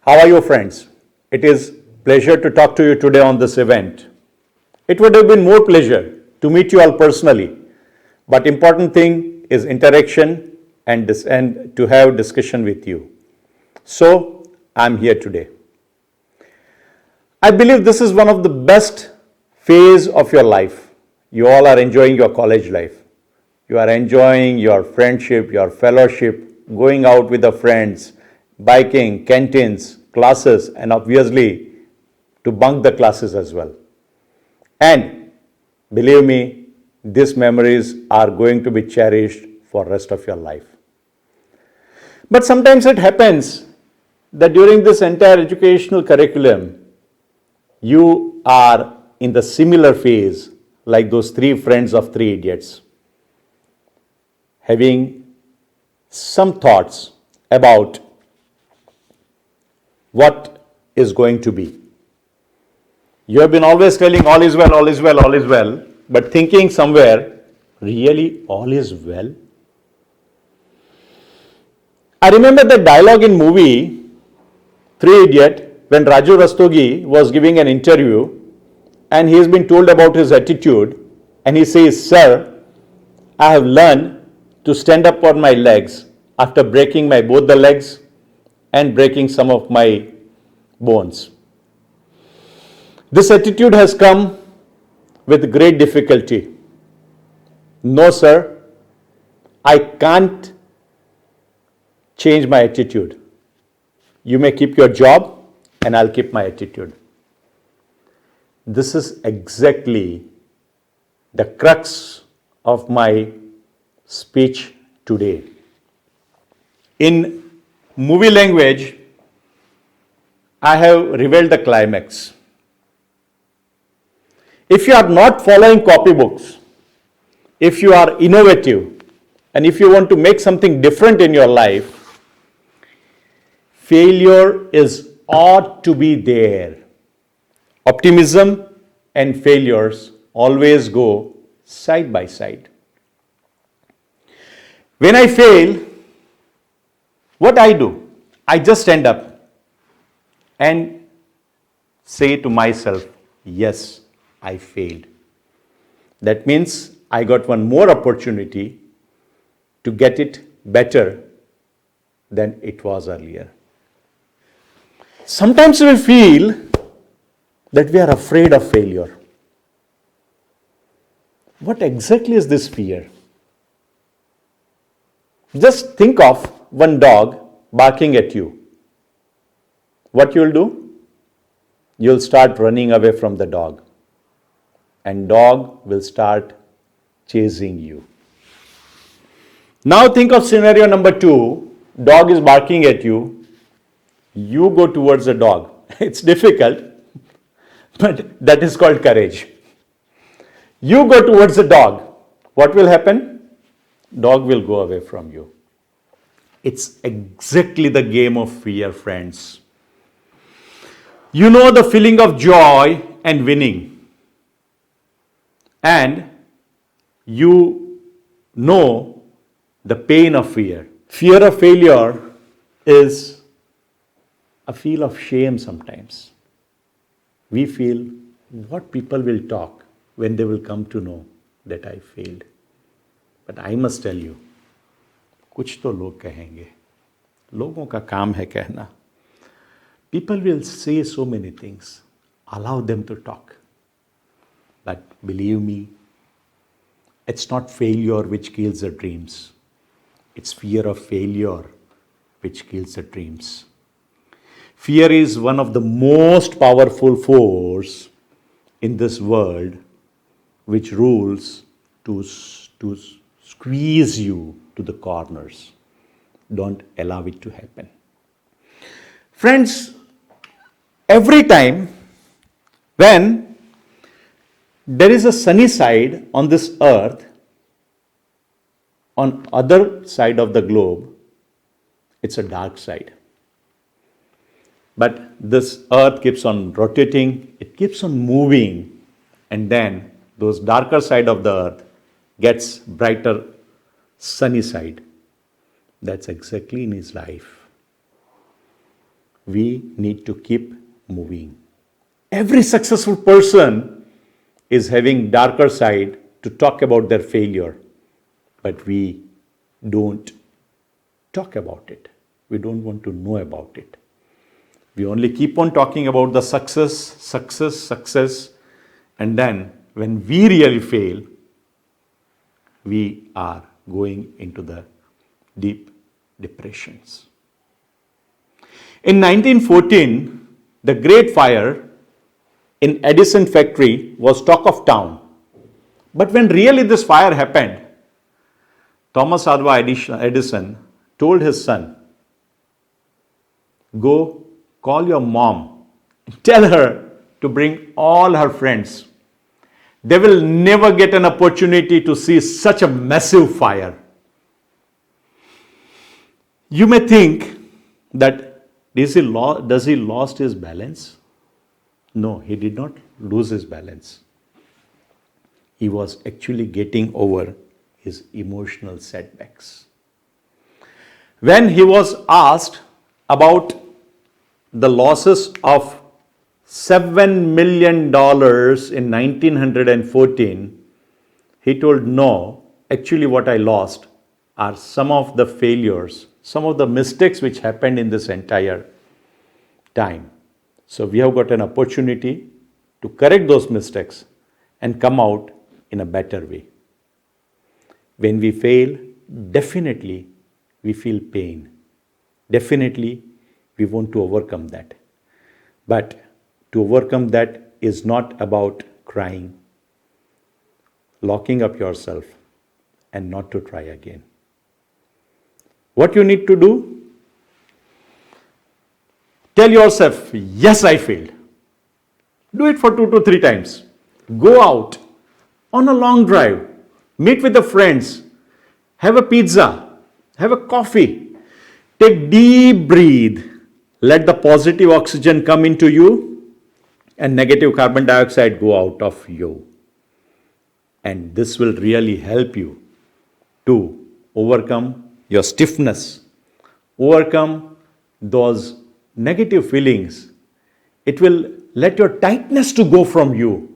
How are you, friends? It is pleasure to talk to you today on this event. It would have been more pleasure to meet you all personally, but important thing is interaction and to have discussion with you. So I'm here today. I believe this is one of the best phase of your life. You all are enjoying your college life. You are enjoying your friendship, your fellowship, going out with the friends, biking, canteens, classes, and obviously to bunk the classes as well. And believe me, these memories are going to be cherished for the rest of your life. But sometimes it happens that during this entire educational curriculum, you are in the similar phase like those three friends of three idiots, having some thoughts about what is going to be. You have been always telling all is well, all is well, all is well, but thinking somewhere, really all is well? I remember the dialogue in movie Three Idiot when Raju Rastogi was giving an interview and he has been told about his attitude and he says, "Sir, I have learned to stand up on my legs after breaking my both the legs and breaking some of my bones. This attitude has come with great difficulty. No, sir, I can't change my attitude. You may keep your job and I'll keep my attitude." This is exactly the crux of my speech today. In movie language, I have revealed the climax. If you are not following copybooks, if you are innovative, and if you want to make something different in your life, failure is ought to be there. Optimism and failures always go side by side. When I fail, what I do? I just stand up and say to myself, yes, I failed. That means I got one more opportunity to get it better than it was earlier. Sometimes we feel that we are afraid of failure. What exactly is this fear? Just think of one dog barking at you. What you'll do? You'll start running away from the dog, and dog will start chasing you. Now think of scenario number 2. Dog is barking at you. You go towards the dog. It's difficult, but that is called courage. You go towards the dog. What will happen? Dog will go away from you. It's exactly the game of fear, friends. You know the feeling of joy and winning. And you know the pain of fear. Fear of failure is a feel of shame sometimes. We feel what people will talk when they will come to know that I failed. But I must tell you, कुछ तो लोग कहेंगे. लोगों का काम है कहना. People will say so many things. Allow them to talk. But believe me, it's not failure which kills the dreams. It's fear of failure which kills the dreams. Fear is one of the most powerful force in this world which rules to squeeze you to the corners. Don't allow it to happen. Friends, every time when there is a sunny side on this earth, on other side of the globe, it's a dark side. But this earth keeps on rotating, it keeps on moving, and then those darker side of the earth gets brighter sunny side. That's exactly in his life. we need to keep moving. Every successful person is having darker side to talk about their failure, but we don't talk about it. We don't want to know about it. We only keep on talking about the success, and then when we really fail, we are going into the deep depressions. In 1914, the Great Fire in Edison factory was talk of town. But when really this fire happened, Thomas Alva Edison told his son, go call your mom, tell her to bring all her friends. They will never get an opportunity to see such a massive fire. You may think that does he lost his balance? No, he did not lose his balance. He was actually getting over his emotional setbacks. When he was asked about the losses of $7 million in 1914, he told, no, actually what I lost are some of the failures, some of the mistakes which happened in this entire time. So we have got an opportunity to correct those mistakes and come out in a better way. When we fail, definitely we feel pain. Definitely we want to overcome that. But to overcome that is not about crying, locking up yourself, and not to try again. What you need to do? Tell yourself, yes, I failed. Do it for 2 to 3 times. Go out on a long drive, meet with the friends, have a pizza, have a coffee, take deep breath, let the positive oxygen come into you and negative carbon dioxide go out of you. And this will really help you to overcome your stiffness, overcome those negative feelings. It will let your tightness to go from you.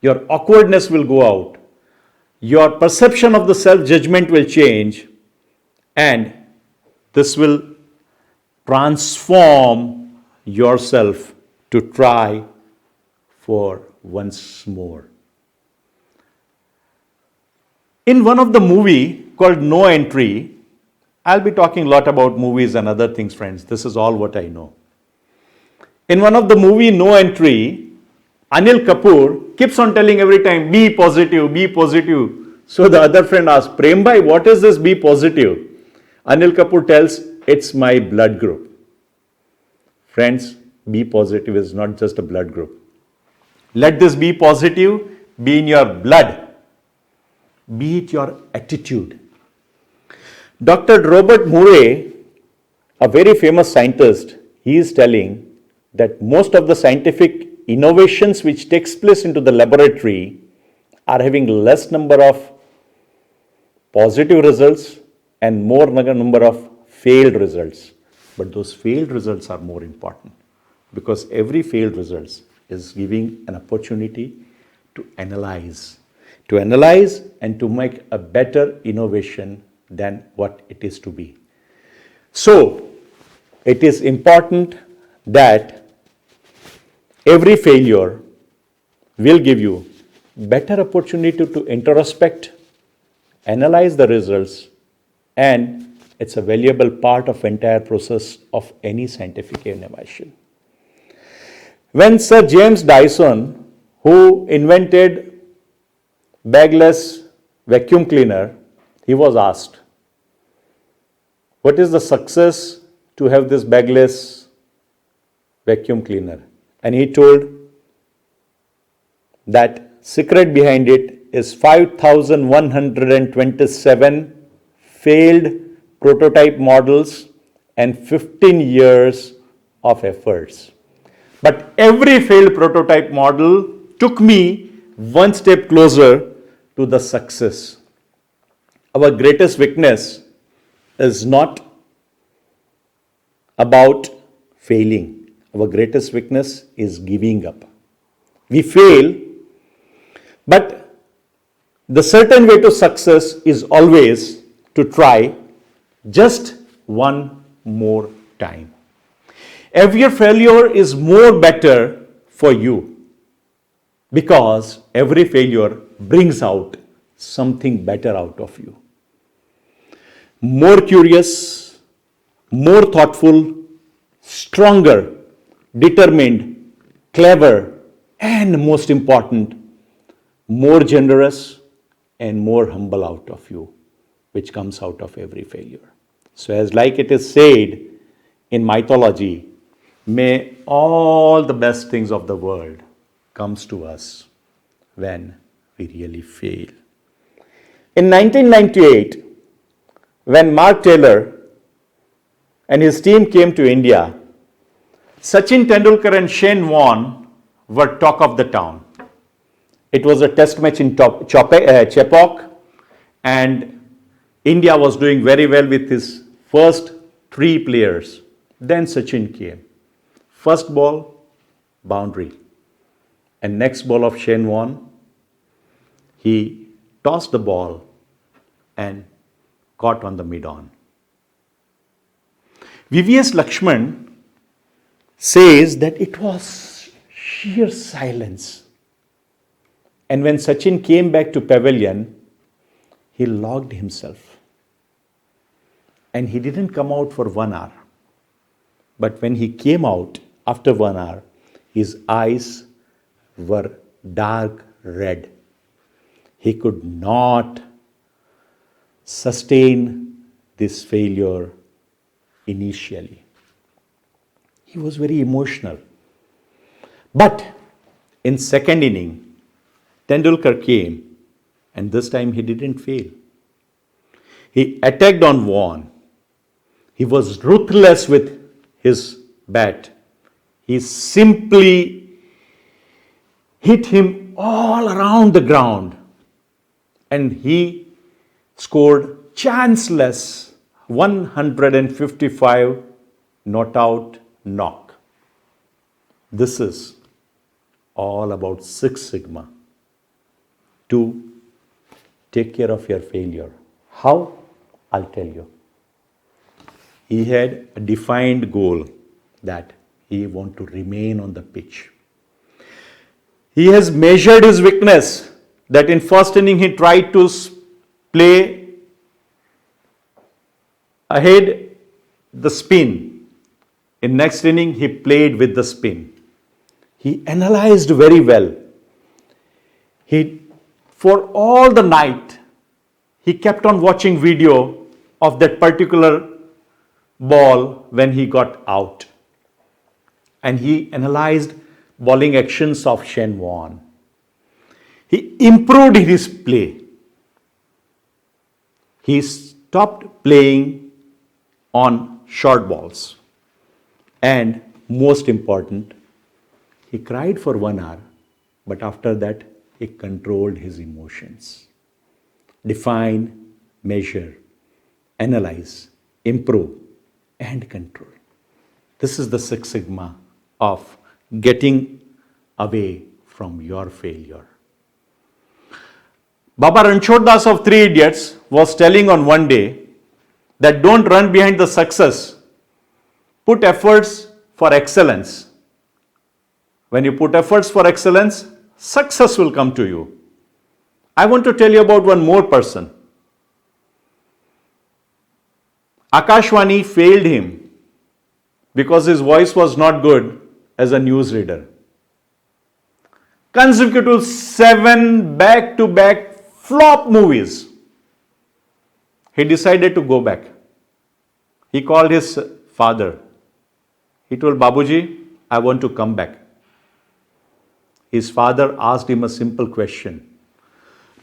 Your awkwardness will go out. Your perception of the self-judgment will change. And this will transform yourself to try for once more. In one of the movie called No Entry, I'll be talking a lot about movies and other things, friends. This is all what I know. In one of the movie No Entry, Anil Kapoor keeps on telling every time, be positive, be positive. So the other friend asks, Prem bhai, what is this be positive? Anil Kapoor tells, it's my blood group. Friends, be positive is not just a blood group. Let this be positive be in your blood. Be it your attitude. Dr. Robert Murray, a very famous scientist, he is telling that most of the scientific innovations which takes place into the laboratory are having less number of positive results and more number of failed results. But those failed results are more important because every failed results is giving an opportunity to analyze and to make a better innovation than what it is to be. So, it is important that every failure will give you better opportunity to introspect, analyze the results, and it's a valuable part of entire process of any scientific innovation. When Sir James Dyson, who invented bagless vacuum cleaner, he was asked, what is the success to have this bagless vacuum cleaner? And he told that secret behind it is 5,127 failed prototype models and 15 years of efforts. But every failed prototype model took me one step closer to the success. Our greatest weakness is not about failing. Our greatest weakness is giving up. We fail, but the certain way to success is always to try just one more time. Every failure is more better for you because every failure brings out something better out of you. More curious, more thoughtful, stronger, determined, clever, and most important, more generous and more humble out of you, which comes out of every failure. So as like it is said in mythology, may all the best things of the world comes to us when we really fail. In 1998, when Mark Taylor and his team came to India, Sachin Tendulkar and Shane Warne were talk of the town. It was a test match in Chepauk, and India was doing very well with his first 3 players. Then Sachin came. First ball, boundary. And next ball of Shane Warne, he tossed the ball and caught on the mid-on. VVS Lakshman says that it was sheer silence. And when Sachin came back to pavilion, he locked himself. And he didn't come out for 1 hour. But when he came out after 1 hour, his eyes were dark red. He could not sustain this failure initially. He was very emotional. But in second inning, Tendulkar came, and this time he didn't fail. He attacked on Warne. He was ruthless with his bat. He simply hit him all around the ground, and he scored chanceless 155 not out knock. This is all about Six Sigma. To take care of your failure. How? I'll tell you. He had a defined goal that he wanted to remain on the pitch. He has measured his weakness that in first inning he tried to play ahead the spin. In next inning he played with the spin. He analyzed very well. For all the night, he kept on watching video of that particular ball when he got out. And he analyzed bowling actions of Shane Warne. He improved his play. He stopped playing on short balls. And most important, he cried for 1 hour, but after that, he controlled his emotions. Define, measure, analyze, improve, and control. This is the Six Sigma of getting away from your failure. Baba Ranchod Das of Three Idiots was telling on one day that don't run behind the success. Put efforts for excellence. When you put efforts for excellence, success will come to you. I want to tell you about one more person. Akashvani failed him because his voice was not good as a newsreader. Consecutive 7 back-to-back flop movies. He decided to go back. He called his father. He told Babuji, I want to come back. His father asked him a simple question.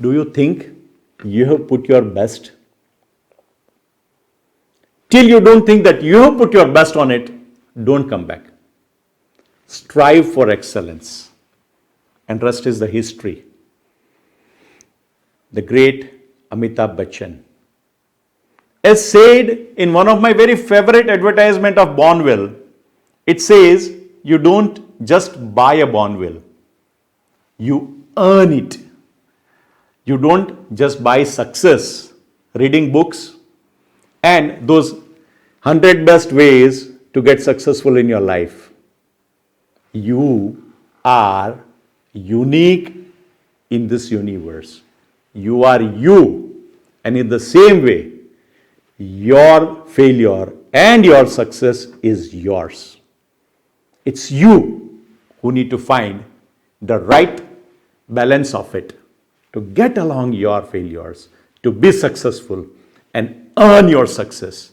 Do you think you have put your best? Till you don't think that you have put your best on it, don't come back. Strive for excellence. And rest is the history. The great Amitabh Bachchan, as said in one of my very favorite advertisement of Bonville, It says you don't just buy a Bonville, you earn it. You don't just buy success, reading books, and those 100 best ways to get successful in your life. You are unique in this universe. You are you. And in the same way, your failure and your success is yours. It's you who need to find the right balance of it to get along your failures, to be successful and earn your success.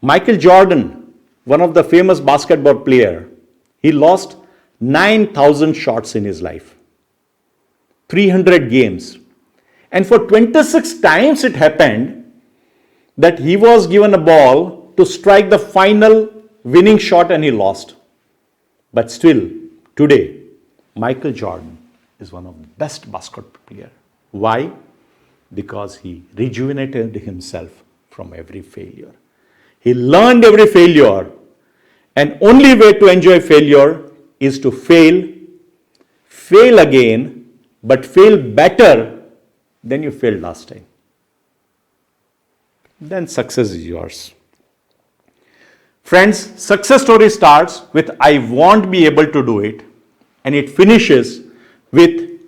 Michael Jordan, one of the famous basketball player, he lost 9,000 shots in his life, 300 games. And for 26 times it happened that he was given a ball to strike the final winning shot and he lost. But still, today, Michael Jordan is one of the best basketball players. Why? Because he rejuvenated himself from every failure. He learned every failure, and only way to enjoy failure is to fail again, but fail better than you failed last time. Then success is yours. Friends, success story starts with I won't be able to do it, and it finishes with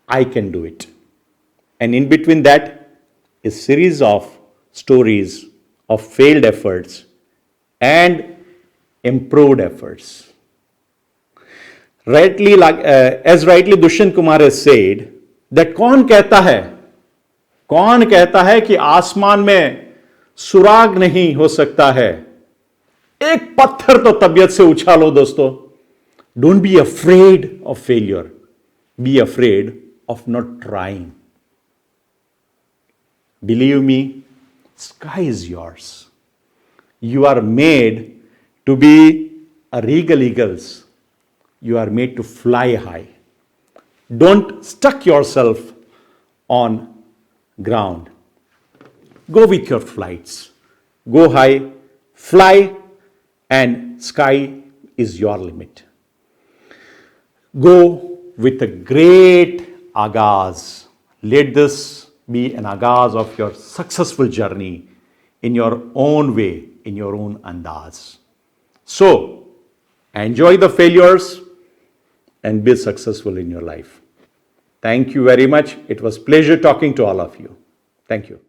I can do it. And in between that is series of stories of failed efforts and improved efforts. As rightly Dushyant Kumar has said, that कौन कहता है कि आसमान में सुराग नहीं हो सकता है? एक पत्थर तो तबीयत से उछालो दोस्तों. Don't be afraid of failure. Be afraid of not trying. Believe me, sky is yours. You are made to be a regal eagles. You are made to fly high. Don't stuck yourself on ground. Go with your flights. Go high, fly, and sky is your limit. Go with a great agaz. Let this be an agaz of your successful journey in your own way, in your own andaz. So, enjoy the failures and be successful in your life. Thank you very much. It was a pleasure talking to all of you. Thank you.